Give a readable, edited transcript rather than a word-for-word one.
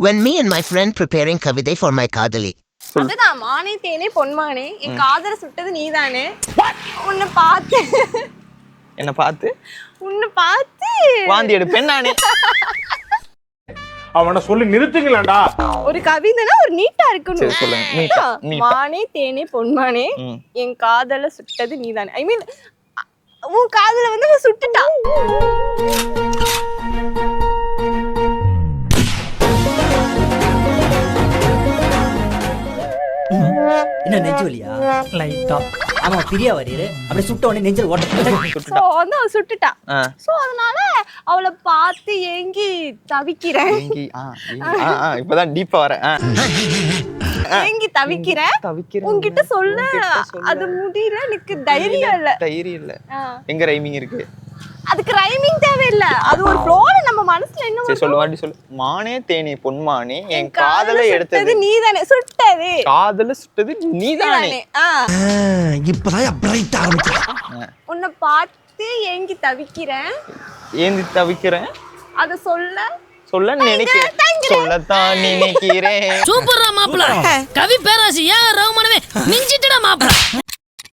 when me and my friend preparing கவிதை for my காதலி. அதுதான் மானே தேனே பொன்மானே என் காதல சுட்டது நீதானே. உன்னை பார்த்து என்ன பார்த்து உன்னை பார்த்து வாந்தி எடுப்பேன் நானே. அவனை சொல்லி நிறுத்துங்களேன்டா. ஒரு கவிதைனா ஒரு நீட்டா இருக்கணும். சரி சொல்லுங்க. நீட்டா நீட்டா. மானே தேனே பொன்மானே என் காதல சுட்டது நீதானே. ஐ மீன் உன் காதல வந்து அவன் சுட்டுட்டான். என்ன நெஞ்சு வலியா? லைட்டா. ஆமா பிரியா வரியே. அப்படியே சுட்ட உடனே நெஞ்சில ஓட்ட. சோ வந்து அவ சுட்டுட்டான். சோ அதனால அவளை பார்த்து ஏங்கி தவிக்கிறேன். ஏங்கி இப்பதான் டீப்பா வரேன். ஏங்கி தவிக்கிறேன். உன்கிட்ட சொல்ல அது முடியல. எனக்கு தைரியம் இல்ல. தைரியம் இல்ல. எங்க ரைமிங் இருக்கு? அதுக்கு ரைமிங் தேவையில்ல. அது ஒரு ஃப்ளோல நம்ம மனசுல என்ன சரி சொல்லு வாடி சொல்லு. மானே தேனே பொன்மானே என் காதலை எடுத்தது நீதானே. சுட்டது காதல சுட்டது நீதானே. இப்பதான் பிரைட் ஆரம்பிச்சா. உன்னை பார்த்து ஏங்கி தவிக்கிறேன். ஏந்தி தவிக்கிறேன். அத சொல்ல நினைக்கிறேன். சொல்லத்தான் நினைக்கிறேன். சூப்பரா மாப்பிள. கவி பேராசி ஏன் ரவுமனவே மிஞ்சிட்டடா மாப்பிள.